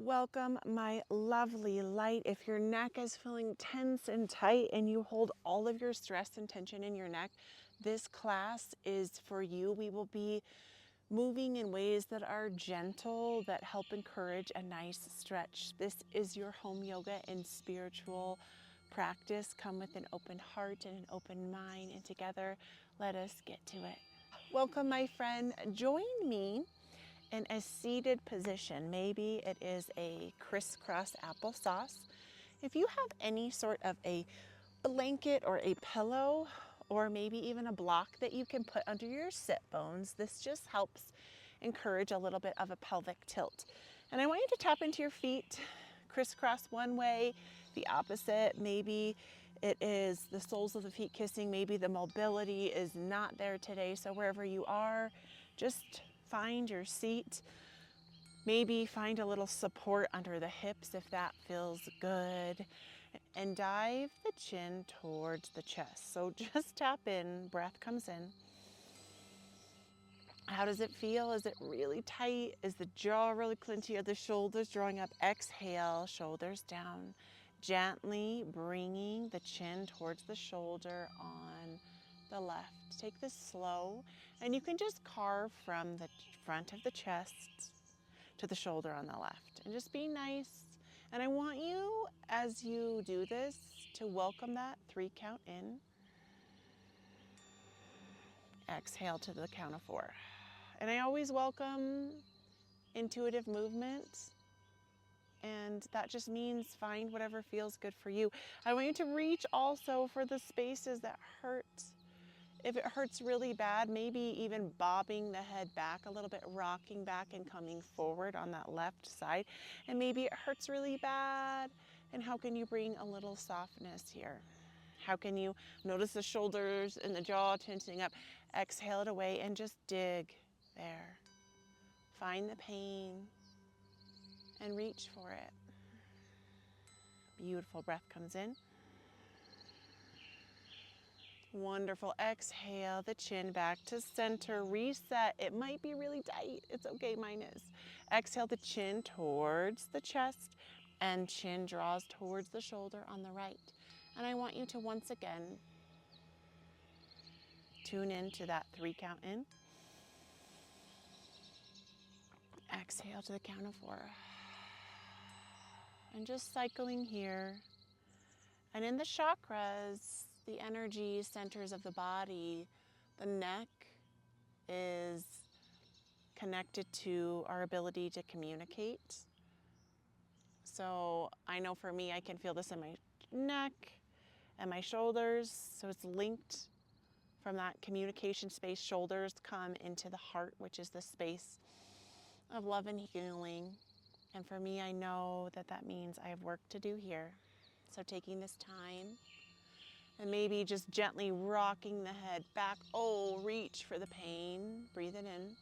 Welcome, my lovely light. If your neck is feeling tense and tight and you hold all of your stress and tension in your neck, this class is for you. We will be moving in ways that are gentle, that help encourage a nice stretch. This is your home yoga and spiritual practice. Come with an open heart and an open mind, and together, let us get to it. Welcome, my friend. Join me in a seated position. Maybe it is a crisscross applesauce. If you have any sort of a blanket or a pillow, or maybe even a block that you can put under your sit bones, this just helps encourage a little bit of a pelvic tilt. And I want you to tap into your feet, crisscross one way, the opposite. Maybe it is the soles of the feet kissing. Maybe the mobility is not there today. So wherever you are, just find your seat. Maybe find a little support under the hips if that feels good. And dive the chin towards the chest. So just tap in, breath comes in. How does it feel? Is it really tight? Is the jaw really clenchy? Are the shoulders drawing up? Exhale, shoulders down. Gently bringing the chin towards the shoulder on the left. Take this slow, and you can just carve from the front of the chest to the shoulder on the left. And just be nice. And I want you, as you do this, to welcome that 3 count in. Exhale to the count of 4. And I always welcome intuitive movement. And that just means find whatever feels good for you. I want you to reach also for the spaces that hurt. If it hurts really bad, maybe even bobbing the head back a little bit, rocking back and coming forward on that left side. And maybe it hurts really bad. And how can you bring a little softness here? How can you notice the shoulders and the jaw tensing up? Exhale it away and just dig there. Find the pain and reach for it. Beautiful. Breath comes in. Wonderful. Exhale the chin back to center. Reset. It might be really tight. It's okay. Mine is. Exhale the chin towards the chest, and chin draws towards the shoulder on the right. And I want you to once again tune into that 3 count in. Exhale to the count of 4. And just cycling here. And in the chakras, the energy centers of the body, the neck is connected to our ability to communicate. So I know for me, I can feel this in my neck and my shoulders. So it's linked from that communication space. Shoulders come into the heart, which is the space of love and healing. And for me, I know that that means I have work to do here. So taking this time and maybe just gently rocking the head back. Oh, reach for the pain. Breathe it in.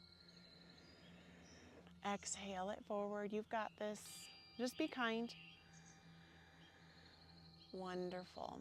Exhale it forward. You've got this. Just be kind. Wonderful.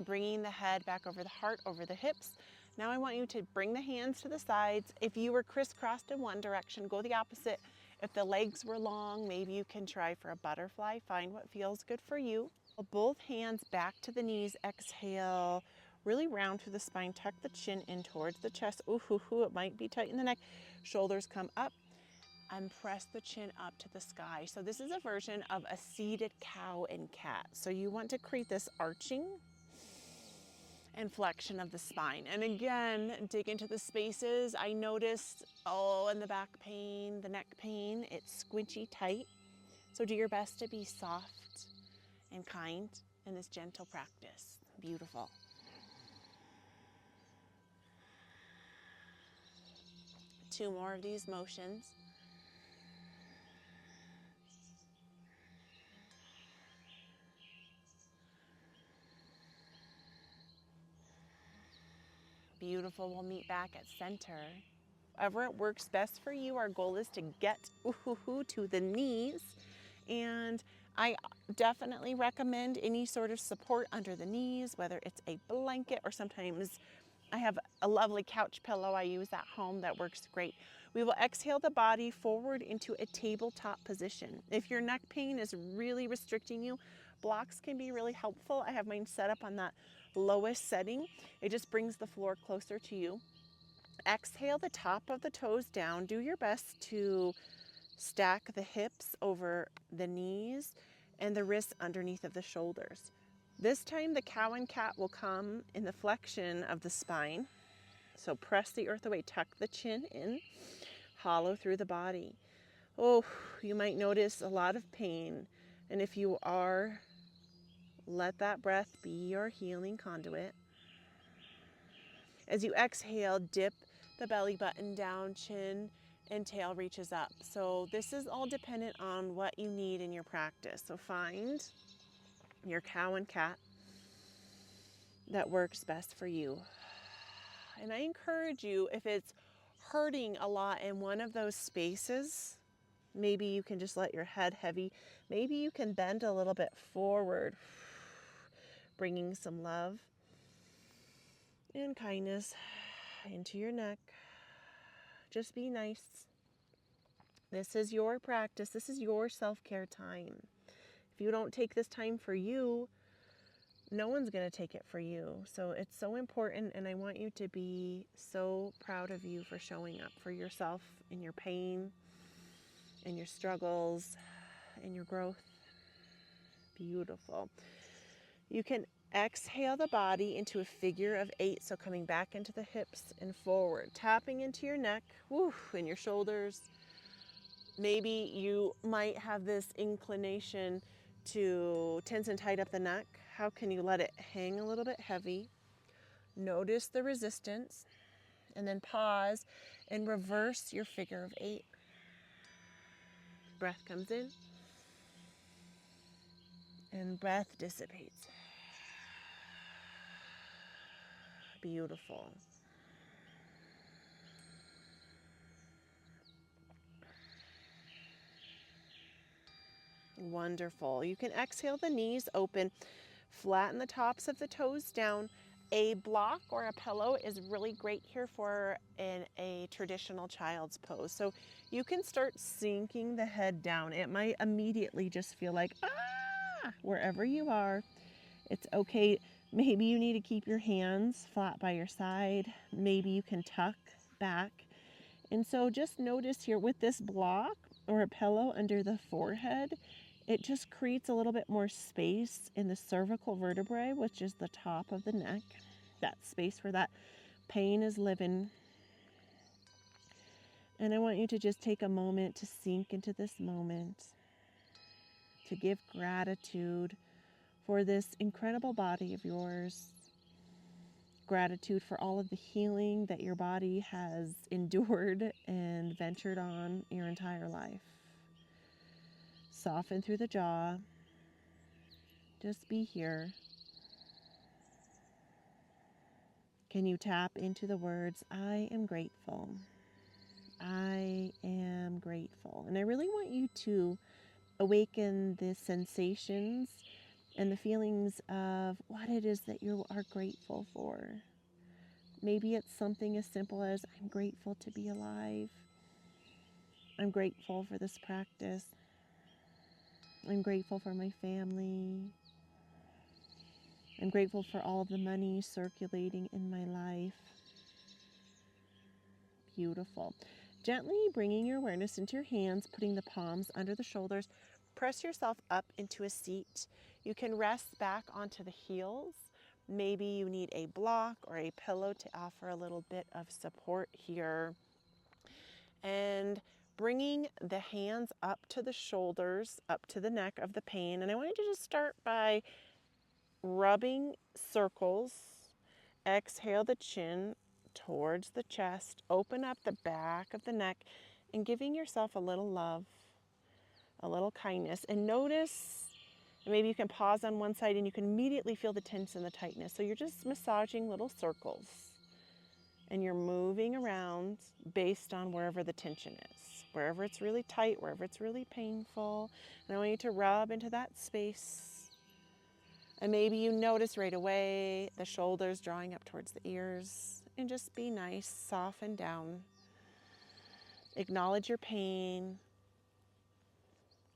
Bringing the head back over the heart, over the hips. Now I want you to bring the hands to the sides. If you were crisscrossed in one direction, go the opposite. If the legs were long, maybe you can try for a butterfly. Find what feels good for you. Both hands back to the knees. Exhale. Really round through the spine. Tuck the chin in towards the chest. Ooh, hoo, hoo. It might be tight in the neck. Shoulders come up. And press the chin up to the sky. So this is a version of a seated cow and cat. So you want to create this arching and flexion of the spine. And again, dig into the spaces. I noticed, in the back pain, the neck pain, it's squinchy tight. So do your best to be soft and kind in this gentle practice. Beautiful. Two more of these motions. Beautiful. We'll meet back at center. Whatever it works best for you. Our goal is to get to the knees. And I definitely recommend any sort of support under the knees, whether it's a blanket or sometimes I have a lovely couch pillow I use at home that works great. We will exhale the body forward into a tabletop position. If your neck pain is really restricting you, blocks can be really helpful. I have mine set up on that lowest setting. It just brings the floor closer to you. Exhale the top of the toes down. Do your best to stack the hips over the knees and the wrists underneath of the shoulders. This time the cow and cat will come in the flexion of the spine. So press the earth away, tuck the chin in, hollow through the body. Oh, you might notice a lot of pain. And if you are, let that breath be your healing conduit. As you exhale, dip the belly button down, chin and tail reaches up. So this is all dependent on what you need in your practice. So find your cow and cat that works best for you. And I encourage you, if it's hurting a lot in one of those spaces, maybe you can just let your head heavy. Maybe you can bend a little bit forward, bringing some love and kindness into your neck. Just be nice. This is your practice. This is your self-care time. If you don't take this time for you, no one's going to take it for you. So it's so important, and I want you to be so proud of you for showing up for yourself in your pain, in your struggles, in your growth. Beautiful. You can exhale the body into a figure of 8, so coming back into the hips and forward, tapping into your neck, and your shoulders. Maybe you might have this inclination to tense and tighten up the neck. How can you let it hang a little bit heavy? Notice the resistance, and then pause and reverse your figure of 8. Breath comes in, and breath dissipates. Beautiful. Wonderful. You can exhale the knees open, flatten the tops of the toes down. A block or a pillow is really great here for a traditional child's pose. So you can start sinking the head down. It might immediately just feel like, wherever you are. It's okay. Maybe you need to keep your hands flat by your side. Maybe you can tuck back. And so just notice here with this block or a pillow under the forehead, it just creates a little bit more space in the cervical vertebrae, which is the top of the neck, that space where that pain is living. And I want you to just take a moment to sink into this moment, to give gratitude for this incredible body of yours. Gratitude for all of the healing that your body has endured and ventured on your entire life. Soften through the jaw. Just be here. Can you tap into the words, I am grateful. I am grateful. And I really want you to awaken the sensations and the feelings of what it is that you are grateful for. Maybe it's something as simple as, I'm grateful to be alive. I'm grateful for this practice. I'm grateful for my family. I'm grateful for all of the money circulating in my life. Beautiful. Gently bringing your awareness into your hands, putting the palms under the shoulders. Press yourself up into a seat. You can rest back onto the heels. Maybe you need a block or a pillow to offer a little bit of support here. And bringing the hands up to the shoulders, up to the neck of the pain. And I want you to just start by rubbing circles. Exhale the chin towards the chest. Open up the back of the neck and giving yourself a little love, a little kindness. And notice, maybe you can pause on one side and you can immediately feel the tension and the tightness. So you're just massaging little circles and you're moving around based on wherever the tension is. Wherever it's really tight, wherever it's really painful. And I want you to rub into that space. And maybe you notice right away the shoulders drawing up towards the ears. and just be nice, soften down. Acknowledge your pain.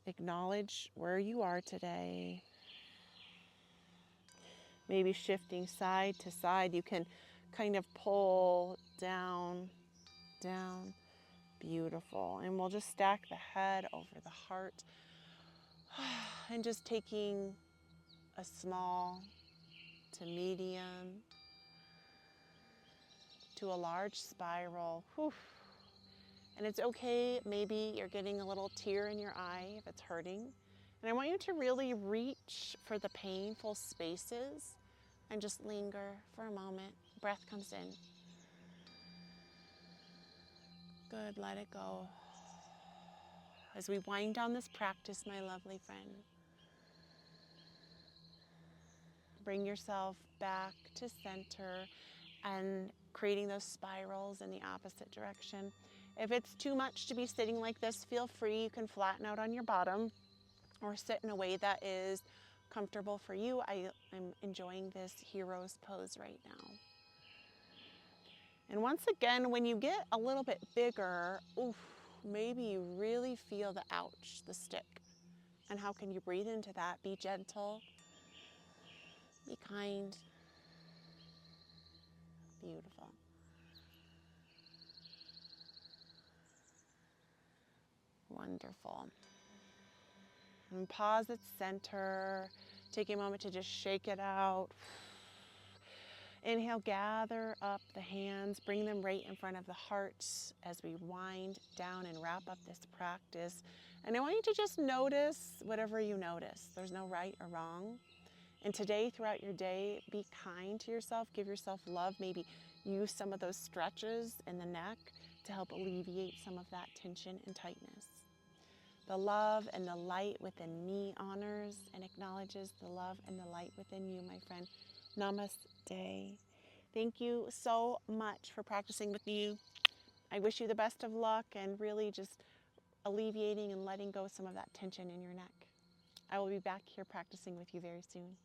Acknowledge where you are today. Maybe shifting side to side, you can kind of pull down, down. Beautiful. And we'll just stack the head over the heart and just taking a small to medium to a large spiral. Whew. And it's okay, maybe you're getting a little tear in your eye if it's hurting. And I want you to really reach for the painful spaces and just linger for a moment. Breath comes in. Good, let it go. As we wind down this practice, my lovely friend, bring yourself back to center and creating those spirals in the opposite direction. If it's too much to be sitting like this, feel free. You can flatten out on your bottom or sit in a way that is comfortable for you. I'm enjoying this hero's pose right now. And once again, when you get a little bit bigger, oof, maybe you really feel the ouch, the stick. And how can you breathe into that? Be gentle, be kind. Beautiful. Wonderful. And pause at center. Take a moment to just shake it out. Inhale, gather up the hands, bring them right in front of the heart as we wind down and wrap up this practice. And I want you to just notice whatever you notice. There's no right or wrong. And today, throughout your day, be kind to yourself, give yourself love, maybe use some of those stretches in the neck to help alleviate some of that tension and tightness. The love and the light within me honors and acknowledges the love and the light within you, my friend. Namaste. Thank you so much for practicing with me. I wish you the best of luck and really just alleviating and letting go some of that tension in your neck. I will be back here practicing with you very soon.